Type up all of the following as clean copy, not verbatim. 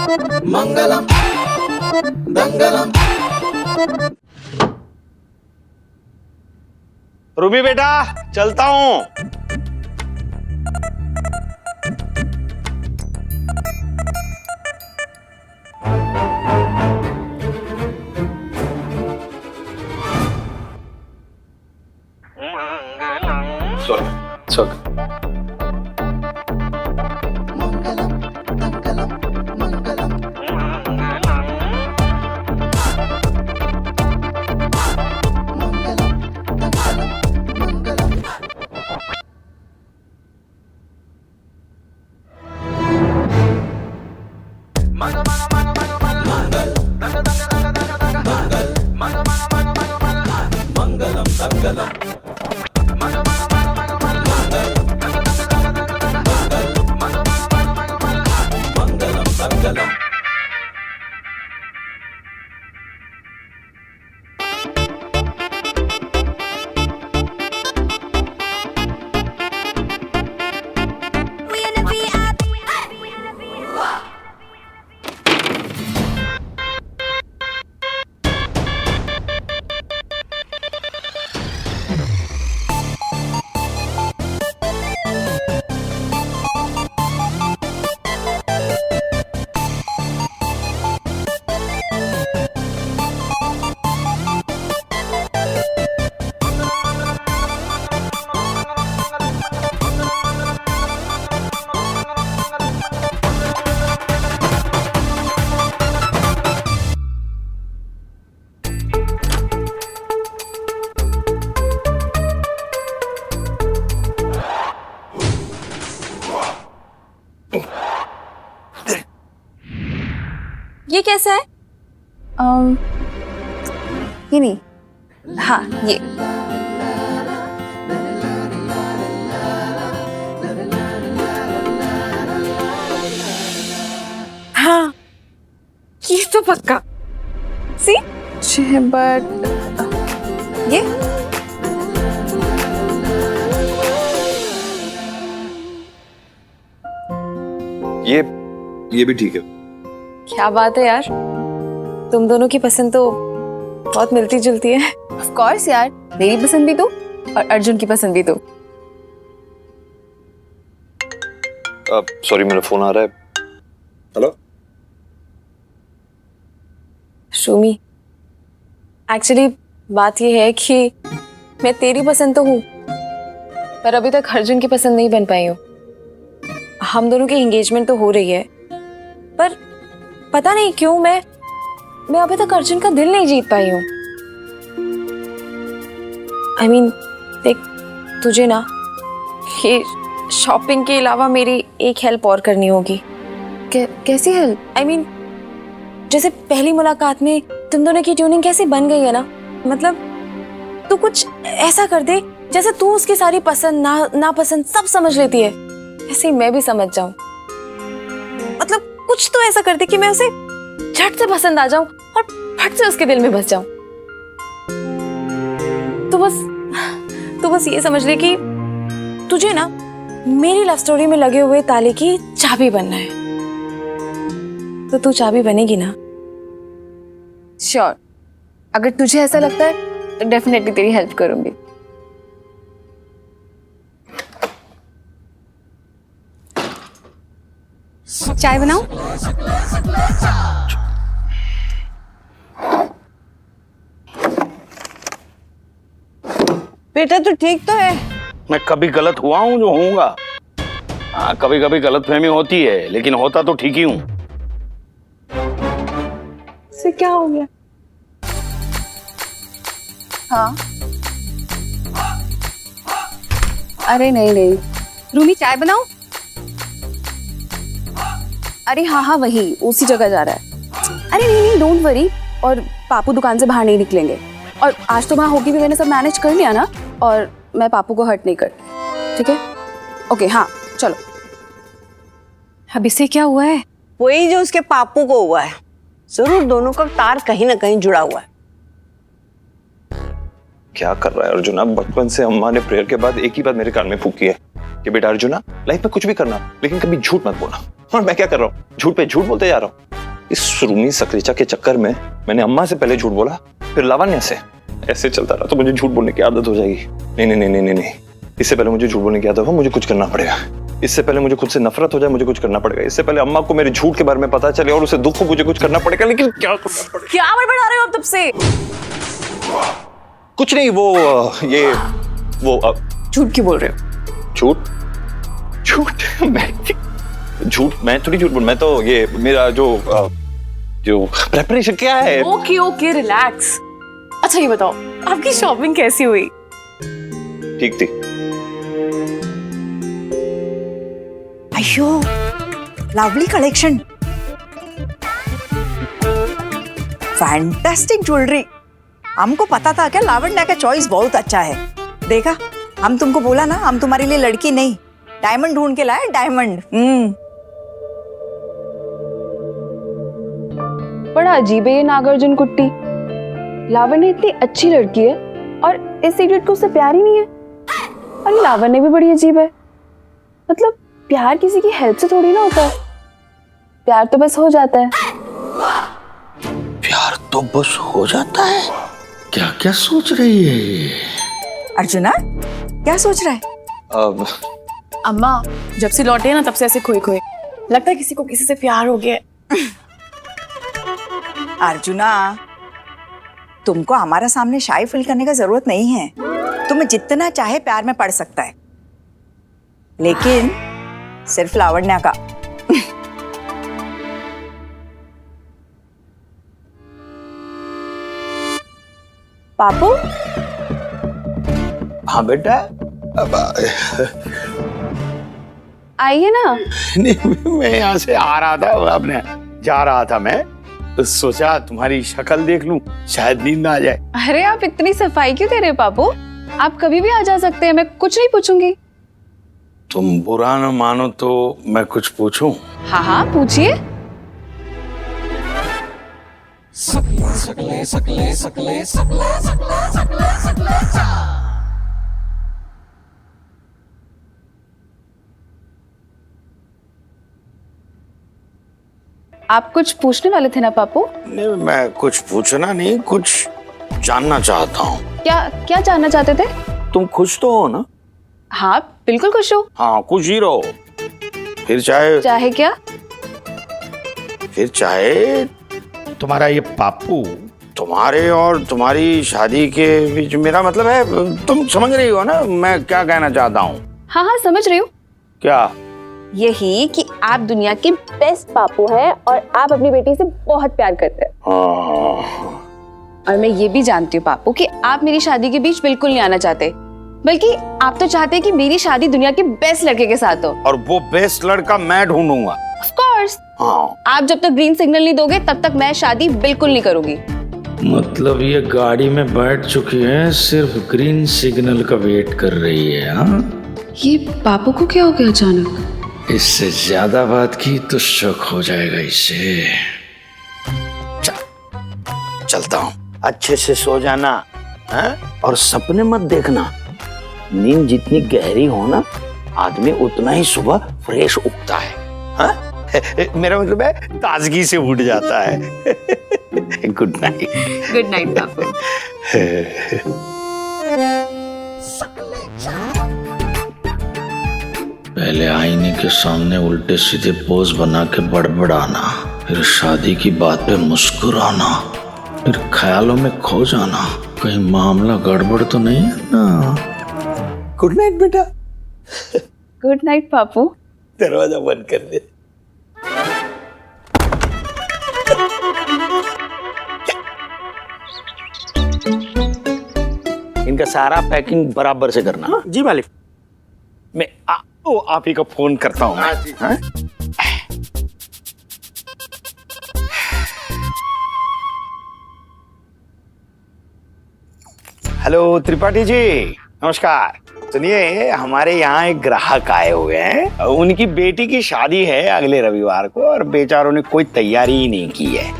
मंगलम मंगलम। Ruby बेटा चलता हूँ। चल ये कैसा है? ये नहीं, हाँ ये। हाँ ये तो पक्का। सी बट ये ये भी ठीक है। क्या बात है यार, तुम दोनों की पसंद तो बहुत मिलती जुलती है। ऑफ कोर्स यार, मेरी पसंद भी तो और अर्जुन की पसंद भी तो। सॉरी मेरा फोन आ रहा है। हेलो शूमी, एक्चुअली बात ये है कि मैं तेरी पसंद तो हूँ पर अभी तक अर्जुन की पसंद नहीं बन पाई हूँ। हम दोनों की एंगेजमेंट तो हो रही है पर पता नहीं क्यों मैं अभी तक अर्जुन का दिल नहीं जीत पाई हूँ। I mean, देख तुझे ना ये शॉपिंग के अलावा मेरी एक हेल्प और करनी होगी। कैसी हेल्प? I mean, जैसे पहली मुलाकात में तुम दोनों की ट्यूनिंग कैसे बन गई है ना, मतलब तू कुछ ऐसा कर दे जैसे तू उसकी सारी पसंद नापसंद सब समझ लेती है, ऐसे ही मैं भी समझ जाऊं। मतलब कुछ तो ऐसा कर दे कि मैं उसे झट से पसंद आ जाऊं और फट से उसके दिल में बस जाऊं। तो बस ये समझ ले कि तुझे ना मेरी लव स्टोरी में लगे हुए ताले की चाबी बनना है। तो तू चाबी बनेगी ना? श्योर। अगर तुझे ऐसा लगता है तो डेफिनेटली तेरी हेल्प करूंगी। चाय बनाऊं? बेटा तू ठीक तो है? मैं कभी गलत हुआ हूँ जो होऊंगा। हाँ कभी कभी गलतफहमी होती है लेकिन होता तो ठीक ही हूँ। से क्या हो गया? हाँ अरे नहीं रूमी, चाय बनाऊं? अरे हाँ वही उसी जगह जा रहा है। अरे नहीं डोंट वरी। और पापू दुकान से बाहर नहीं निकलेंगे और आज तो वहाँ होगी भी, मैंने सब मैनेज कर लिया ना और मैं पापू को हर्ट नहीं करती। ठीक है ओके हाँ चलो। अब इसे क्या हुआ है? वही जो उसके पापू को हुआ है। जरूर दोनों का तार कहीं ना कहीं जुड़ा हुआ है। क्या कर रहा है अर्जुना? बचपन से अम्मा ने प्रेयर के बाद एक ही बात मेरे कान में फूकी है कि बेटा अर्जुना लाइफ में कुछ भी करना लेकिन कभी झूठ मत बोलना। और मैं क्या कर रहा हूँ? झूठ पे झूठ बोलते जा रहा हूँ। इस रूमी सकरीचा के चक्कर में मैंने अम्मा से पहले झूठ बोला, फिर लावण्य से। ऐसे चलता रहा तो मुझे झूठ बोलने की आदत हो जाएगी। नहीं नहीं नहीं नहीं नहीं, इससे पहले मुझे झूठ बोलने की आदत हो, मुझे कुछ करना पड़ेगा। इससे पहले मुझे खुद से नफरत हो जाए, मुझे कुछ करना पड़ेगा। इससे पहले अम्मा को मेरे झूठ के बारे में पता चले और उसे दुख हो, मुझे कुछ करना पड़ेगा। लेकिन क्या करना पड़ेगा? क्या बड़बड़ा रहे हो आप तब से? कुछ नहीं, वो झूठ क्यों बोल रहे हो? झूठ मैं थोड़ी झूठ बोल, मैं तो ये मेरा जो प्रेपरेशन क्या है। Okay relax. अच्छा ये बताओ, आपकी शॉपिंग कैसी हुई? ठीक थी। अयो, लवली कलेक्शन, फैंटास्टिक ज्वेलरी। हमको पता था क्या लावण्या का चॉइस बहुत अच्छा है। देखा, हम तुमको बोला ना, हम तुम्हारे लिए लड़की नहीं डायमंड ढूंढ के लाए, डायमंड। बड़ा अजीब है ये नागार्जुन कुट्टी। लावण्य इतनी अच्छी लड़की है और इस इडियट को उससे प्यार ही नहीं है। और लावण्य भी बड़ी अजीब है। मतलब प्यार किसी की हेल्प से थोड़ी ना होता है, प्यार तो बस हो जाता है। प्यार तो बस हो जाता है? क्या क्या सोच रही है ये? अर्जुना क्या सोच रहा है? अम्मा जब से लौटे ना तब से ऐसे खोए खोए लगता है किसी को किसी से प्यार हो गया। अर्जुना, तुमको हमारा सामने शाय फील करने का जरूरत नहीं है। तुम्हें जितना चाहे प्यार में पड़ सकता है, लेकिन सिर्फ लावण्या का। पापू, हाँ बेटा, अब आइए ना। नहीं, मैं यहाँ से आ रहा था, अपने जा रहा था मैं, तो सोचा तुम्हारी शक्ल देख लूं, शायद नींद ना आ जाए। अरे आप इतनी सफाई क्यों दे रहे हो पापू? आप कभी भी आ जा सकते हैं, मैं कुछ नहीं पूछूंगी। तुम बुरा न मानो तो मैं कुछ पूछूं? हाँ पूछिए। आप कुछ पूछने वाले थे ना पापू? नहीं, मैं कुछ पूछना नहीं, कुछ जानना चाहता हूँ। क्या जानना चाहते थे? तुम खुश तो हो ना? हाँ बिल्कुल खुश हूँ। हाँ, खुश ही रहो। फिर चाहे क्या? फिर चाहे तुम्हारा ये पापू तुम्हारे और तुम्हारी शादी के बीच, मेरा मतलब है तुम समझ रही हो ना मैं क्या कहना चाहता हूँ? हाँ समझ रही हूँ। क्या? यही कि आप दुनिया के बेस्ट पापू हैं और आप अपनी बेटी से बहुत प्यार करते हैं। और मैं ये भी जानती हूँ पापू कि आप मेरी शादी के बीच बिल्कुल नहीं आना चाहते, बल्कि आप तो चाहते हैं कि मेरी शादी दुनिया के बेस्ट लड़के के साथ हो। और वो बेस्ट लड़का मैं ढूंढूंगा। Of course. हाँ। आप जब तक ग्रीन सिग्नल नहीं दोगे तब तक मैं शादी बिल्कुल नहीं करूंगी। मतलब ये गाड़ी में बैठ चुकी है, सिर्फ ग्रीन सिग्नल का वेट कर रही है। हाँ, ये पापू को क्या हो गया अचानक? इससे ज्यादा बात की तो शक हो जाएगा इसे। चलता हूँ, अच्छे से सो जाना है? और सपने मत देखना। नींद जितनी गहरी हो ना, आदमी उतना ही सुबह फ्रेश उठता है। हाँ? मेरा मतलब है ताजगी से उठ जाता है। Good night. Good night Papu. पहले आईने के सामने उल्टे सीधे पोज बना के बड़बड़ाना, फिर शादी की बात पे मुस्कुराना, फिर ख्यालों में खो जाना, कहीं मामला गड़बड़ तो नहीं है ना। गुड नाइट बेटा। Good night Papu. दरवाजा बंद कर दे। इनका सारा पैकिंग बराबर से करना। जी मालिक। मैं आप ही को फोन करता हूँ। हाँ? हेलो त्रिपाठी जी, नमस्कार। सुनिए, हमारे यहाँ एक ग्राहक आए हुए हैं, उनकी बेटी की शादी है अगले रविवार को और बेचारों ने कोई तैयारी ही नहीं की है।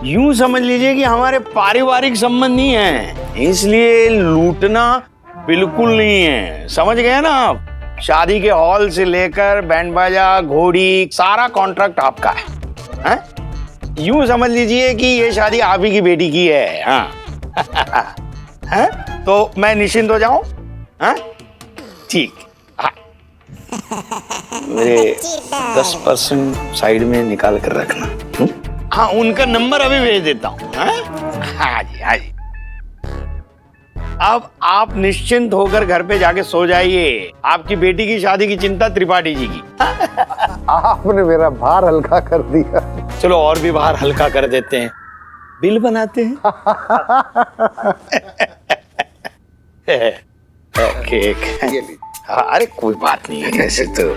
यूं समझ लीजिए कि हमारे पारिवारिक संबंध नहीं है, इसलिए लूटना बिल्कुल नहीं है। समझ गए ना आप? शादी के हॉल से लेकर बैंड बाजा, घोड़ी, सारा कॉन्ट्रैक्ट आपका है? यूं समझ लीजिए कि ये शादी आप ही की बेटी की है। हाँ हैं? तो मैं निश्चिंत हो जाऊं? हाँ ठीक। हाँ मेरे 10% साइड में निकाल कर रखना। हाँ उनका नंबर अभी भेज देता हूँ। हाँ जी हाँ जी। अब आप निश्चिंत होकर घर पे जाके सो जाइए। आपकी बेटी की शादी की चिंता त्रिपाठी जी की। आपने मेरा भार हल्का कर दिया। चलो और भी बाहर हल्का कर देते हैं, बिल बनाते हैं। केक। हाँ, अरे कोई बात नहीं है ऐसे तो।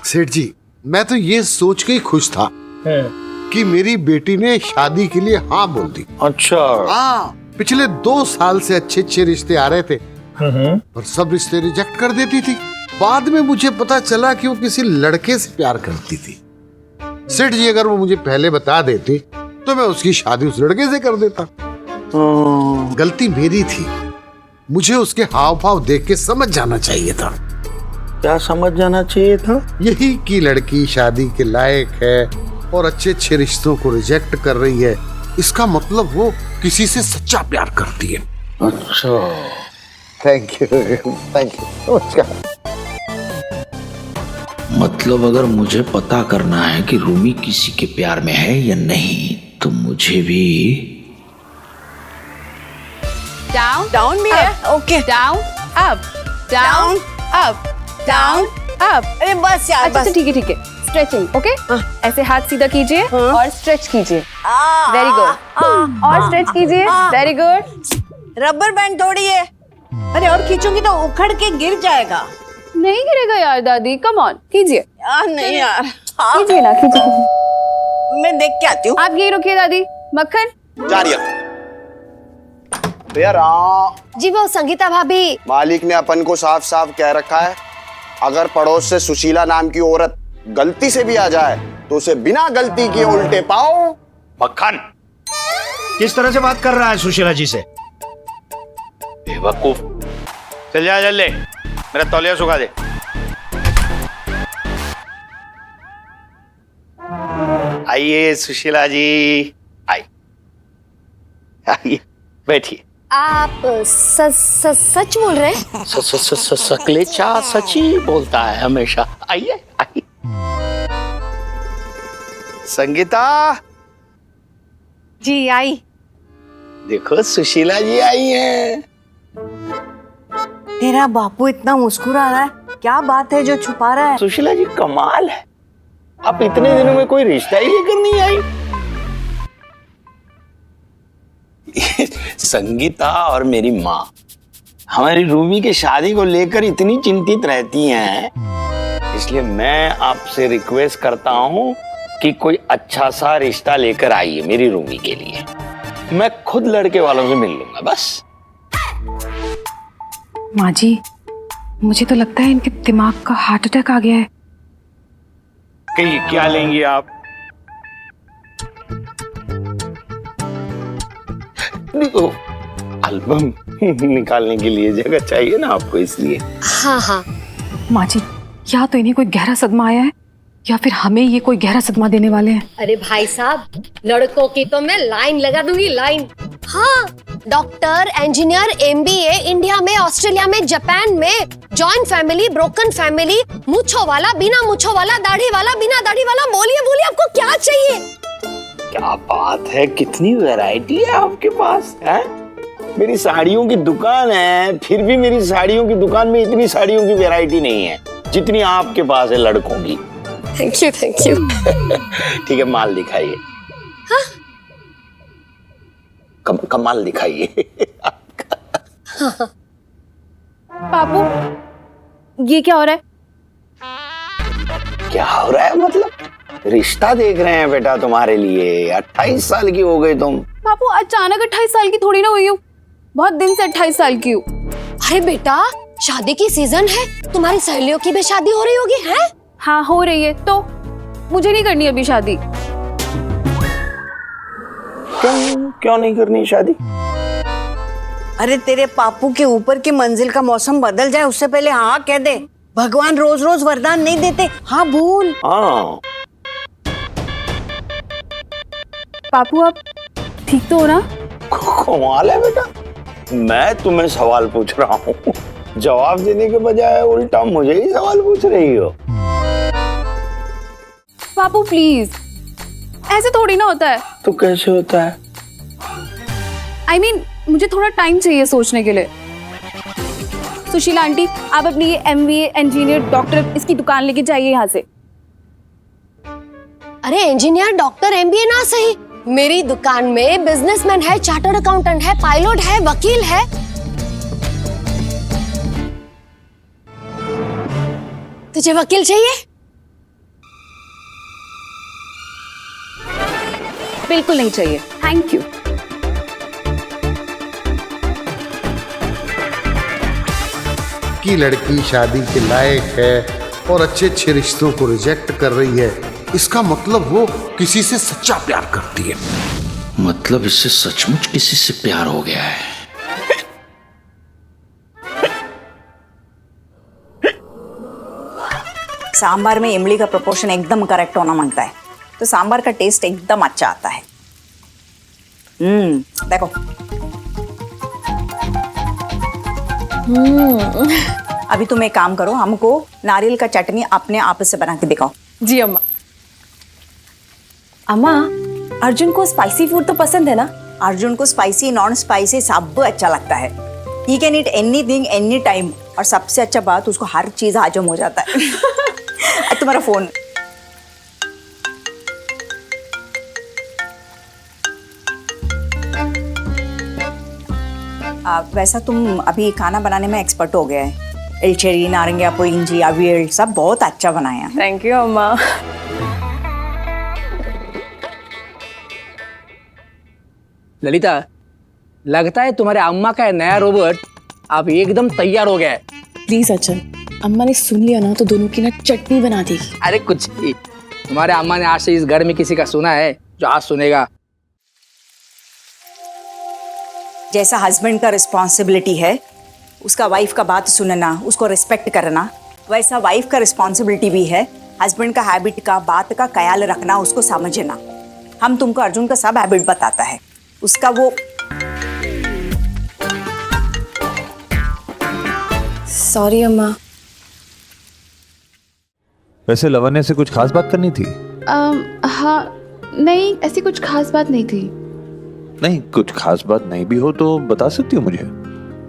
सेठ जी, मैं तो ये सोच के ही खुश था कि मेरी बेटी ने शादी के लिए हाँ बोल दी। अच्छा। हाँ, पिछले 2 साल से अच्छे अच्छे रिश्ते आ रहे थे और सब रिश्ते रिजेक्ट कर देती थी। बाद में मुझे पता चला कि वो किसी लड़के से प्यार करती थी। सेठ जी, अगर वो मुझे पहले बता देती तो मैं उसकी शादी उस लड़के से कर देता। गलती मेरी थी, मुझे उसके हाव भाव देख के समझ जाना चाहिए था। क्या समझ जाना चाहिए था? यही कि लड़की शादी के लायक है और अच्छे अच्छे रिश्तों को रिजेक्ट कर रही है, इसका मतलब वो किसी से सच्चा प्यार करती है। अच्छा थैंक यू नमस्कार। मतलब अगर मुझे पता करना है कि रूमी किसी के प्यार में है या नहीं, तो मुझे भी डाउन डाउन भी है। Okay down up down up down up. अरे बस यार अच्छा बस। ठीक है स्ट्रेचिंग। ओके ऐसे हाथ सीधा कीजिए और स्ट्रेच कीजिए। Very good. और स्ट्रेच कीजिए। Very good. रबर बैंड थोड़ी है। अरे और खींचूंगी तो उखड़ के गिर जाएगा। नहीं गिरेगा यार दादी, कम ऑन कीजिए। यार नहीं यार। कीजिए ना कीजिए। मैं देख के आती हूँ। आप यही रुकिए दादी। मक्खन जा रही है भैया। जी वो संगीता भाभी। मालिक ने अपन को साफ साफ कह रखा है, अगर पड़ोस से सुशीला नाम की औरत गलती से भी आ जाए तो उसे बिना गलती किए उल्टे पाओ। मक्खन किस तरह से बात कर रहा है सुशीला जी से? बेवकूफ। चल जा जल्दी, मेरा तौलिया सुखा दे। आइए सुशीला जी, आइए बैठिए। आप सच बोल रहे हैं? सकलेचा सच ही बोलता है हमेशा। आइए आइए। संगीता जी आई। देखो सुशीला जी आई हैं। तेरा बापू इतना मुस्कुरा रहा है, क्या बात है जो छुपा रहा है? सुशीला जी कमाल है, आप इतने दिनों में कोई रिश्ता ही लेकर नहीं आई। संगीता और मेरी माँ हमारी रूमी की शादी को लेकर इतनी चिंतित रहती हैं, इसलिए मैं आपसे रिक्वेस्ट करता हूँ कि कोई अच्छा सा रिश्ता लेकर आइए मेरी रूमी के लिए। मैं खुद लड़के वालों से मिल लूंगा बस। माँ जी, मुझे तो लगता है इनके दिमाग का हार्ट अटैक आ गया है। कहिए क्या लेंगी आप? देखो एल्बम निकालने के लिए जगह चाहिए ना आपको, इसलिए। हाँ। माँ जी, या तो इन्हें कोई गहरा सदमा आया है या फिर हमें ये कोई गहरा सदमा देने वाले हैं। अरे भाई साहब, लड़कों की तो मैं लाइन लगा दूंगी, लाइन। हाँ, डॉक्टर, इंजीनियर, एमबीए, इंडिया में, ऑस्ट्रेलिया में, जापान में, जॉइंट फैमिली, ब्रोकन फैमिली, मूंछों वाला, बिना मूंछों वाला, दाढ़ी वाला, बिना दाढ़ी वाला। बोलिए आपको क्या चाहिए? क्या बात है, कितनी वैरायटी है आपके पास है? मेरी साड़ियों की दुकान है, फिर भी मेरी साड़ियों की दुकान में इतनी साड़ियों की वैरायटी नहीं है जितनी आपके पास है लड़कों की। Thank you. ठीक है, माल दिखाइए। हाँ? कमाल दिखाइए। पापू, ये क्या हो रहा है? क्या हो रहा है मतलब? रिश्ता देख रहे हैं बेटा तुम्हारे लिए। 28 साल की हो गई तुम। पापू, अचानक 28 साल की थोड़ी ना हुई हूँ, बहुत दिन से 28 साल की हूँ। अरे बेटा, शादी की सीजन है, तुम्हारी सहेलियों की भी शादी हो रही होगी है? हाँ हो रही है, तो मुझे नहीं करनी अभी शादी। क्यों नहीं करनी शादी? अरे तेरे पापू के ऊपर की मंजिल का मौसम बदल जाए उससे पहले हाँ कह दे। भगवान रोज रोज वरदान नहीं देते। हाँ बोल। हाँ पापू आप ठीक तो हो ना? कमाल है बेटा, मैं तुम्हें सवाल पूछ रहा हूँ, जवाब देने के बजाय उल्टा मुझे ही सवाल पूछ रही हो। पापू प्लीज, ऐसे थोड़ी ना होता है। तो कैसे होता है? I mean, मुझे थोड़ा टाइम चाहिए सोचने के लिए। सुशीला आंटी, आप अपनी ये MBA इंजीनियर डॉक्टर इसकी दुकान लेके जाइए यहाँ से। अरे इंजीनियर डॉक्टर MBA ना सही, मेरी दुकान में बिजनेसमैन है, चार्टर्ड अकाउंटेंट है, पायलट है, वकील है। तुझे वकील चाहिए? बिल्कुल नहीं चाहिए, थैंक यू। कि लड़की शादी के लायक है और अच्छे अच्छे रिश्तों को रिजेक्ट कर रही है, इसका मतलब वो किसी से सच्चा प्यार करती है। मतलब इससे सचमुच किसी से प्यार हो गया है। सांबार में इमली का प्रोपोर्शन एकदम करेक्ट होना मांगता है, तो सांबार का टेस्ट एकदम अच्छा आता है। देखो। अभी तुम एक काम करो, हमको नारियल का चटनी अपने आप से बना के दिखाओ। जी अम्मा। अम्मा, अर्जुन को स्पाइसी फूड तो पसंद है ना? अर्जुन को स्पाइसी नॉन स्पाइसी सब अच्छा लगता है। He can eat anything any time, और सबसे अच्छा बात उसको हर चीज हजम हो जाता है। तुम्हारा फोन। वैसा तुम अभी खाना बनाने में एक्सपर्ट हो गया है। एलचेरी, नारंगी, पुलिंजी, अवियल सब बहुत अच्छा बनाया। थैंक यू अम्मा। ललिता, लगता है तुम्हारे अम्मा का नया रोबोट अब एकदम तैयार हो गया है। प्लीज अचल, अम्मा ने सुन लिया ना तो दोनों की ना चटनी बना देगी। अरे कुछ नहीं, तुम्हारे अम्मा ने आज से इस घर में किसी का सुना है जो आज सुनेगा। जैसा हस्बैंड का रिस्पॉन्सिबिलिटी है उसका वाइफ का बात सुनना, उसको रिस्पेक्ट करना, वैसा वाइफ का रिस्पॉन्सिबिलिटी भी है हस्बैंड का हैबिट का, बात का ख्याल रखना, उसको समझना। हम तुमको अर्जुन का सब हैबिट बताता है, उसका वो। सॉरी अम्मा। वैसे लवन्या से कुछ खास बात करनी थी? हाँ, नहीं ऐसी कुछ खास बात नहीं थी। नहीं, कुछ खास बात नहीं भी हो तो बता सकती हो मुझे।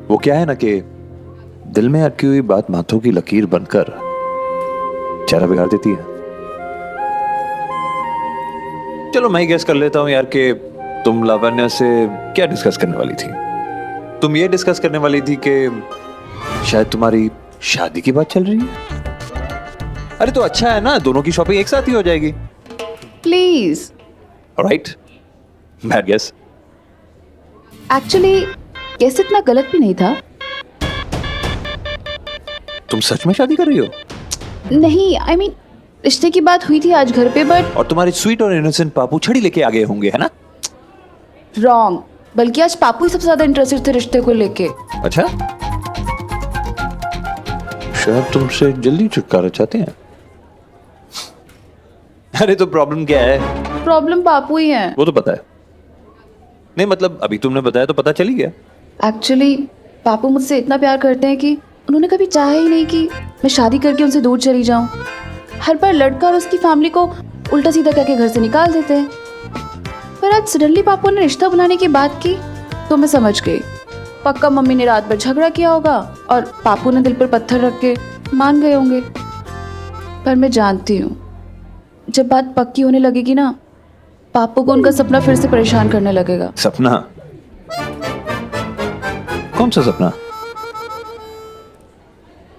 वो क्या है ना कि दिल में अटकी हुई बात माथों की लकीर बनकर चेहरा बिगाड़ देती है। चलो मैं गेस कर लेता हूं यार कि तुम लावण्या से क्या डिस्कस करने वाली थी। तुम ये डिस्कस करने वाली थी कि शायद तुम्हारी शादी की बात चल रही है। अरे तो अच्छा है ना, दोनों की शॉपिंग एक साथ ही हो जाएगी। Please. Alright, bad guess. Actually guess इतना गलत भी नहीं था। तुम सच में शादी कर रही हो? नहीं, आई मीन रिश्ते की बात हुई थी आज घर पे, बट और तुम्हारे स्वीट और इनोसेंट पापू छड़ी लेके आ गए होंगे, है ना? रॉन्ग, बल्कि आज पापू ही सबसे ज्यादा इंटरेस्टेड थे रिश्ते को लेके। अच्छा, शायद तुमसे जल्दी छुटकारा चाहते हैं। अरे तो प्रॉब्लम क्या है? प्रॉब्लम पापू ही है। वो तो पता है। नहीं मतलब अभी तुमने बताया तो पता चल ही गया। एक्चुअली पापू मुझसे इतना प्यार करते हैं कि उन्होंने कभी चाहा ही नहीं कि मैं शादी करके उनसे दूर चली जाऊं। हर बार लड़का और उसकी फैमिली को उल्टा सीधा करके घर से निकाल देते हैं। पर आज सडनली पापू ने रिश्ता बनाने की बात की तो मैं समझ गई। पक्का मम्मी ने रात भर झगड़ा किया होगा और पापू ने दिल पर पत्थर रख के मान गए होंगे। पर मैं जानती हूँ जब बात पक्की होने लगेगी ना, पापू को उनका सपना फिर से परेशान करने लगेगा। सपना? कौन सा सपना?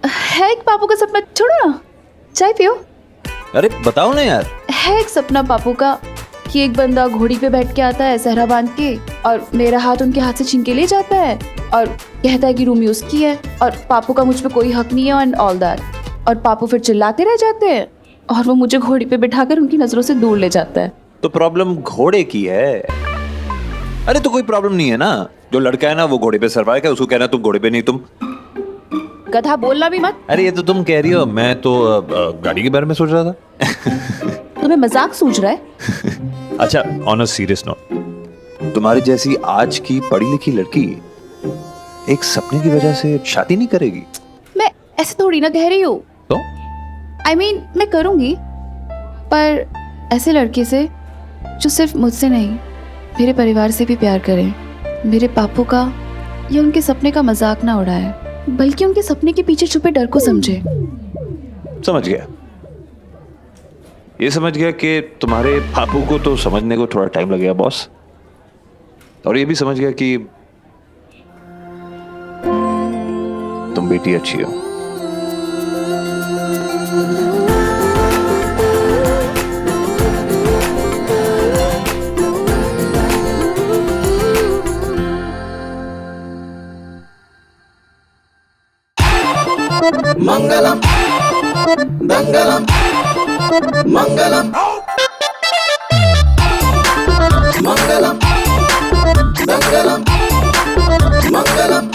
है एक पापू का सपना, छोड़ो ना, चाय पियो। अरे बताओ ना यार। है एक सपना पापू का कि एक बंदा घोड़ी पे बैठ के आता है सहरा बांध के, और मेरा हाथ उनके हाथ से छीन के ले जाता है और कहता है कि रूम यूज की है और पापू का मुझ पे कोई हक नहीं है एंड ऑल दैट। और पापू फिर चिल्लाते रह जाते हैं और वो मुझे घोड़ी पे बिठाकर उनकी नजरों से दूर ले जाता है। तो प्रॉब्लम घोड़े की है। अरे तो कोई प्रॉब्लम नहीं है ना, जो लड़का है ना वो घोड़े पे सर्वाइव है, उसको कहना तुम घोड़े पे नहीं तुम गधा बोलना भी मत। अरे ये तो तुम कह रही हो, मैं तो गाड़ी के बारे में सोच रहा था। तुम्हें मजाक सूझ रहा है? अच्छा, ऑन अ सीरियस नोट, तुम्हारी जैसी आज की पढ़ी लिखी लड़की एक सपने की वजह से शादी नहीं करेगी। मैं ऐसे थोड़ी ना कह रही हूँ। तो I mean, मैं करूँगी, पर ऐसे लड़के से जो सिर्फ मुझसे नहीं मेरे परिवार से भी प्यार करे, मेरे पापू का या उनके सपने का मजाक ना उड़ाए, बल्कि उनके सपने के पीछे छुपे डर को समझे। समझ गया, ये समझ गया कि तुम्हारे पापू को तो समझने को थोड़ा टाइम लगेगा बॉस, और ये भी समझ गया कि तुम बेटी अच्छी हो। मंगलम दंगलम मंगलम मंगलम दंगलम मंगलम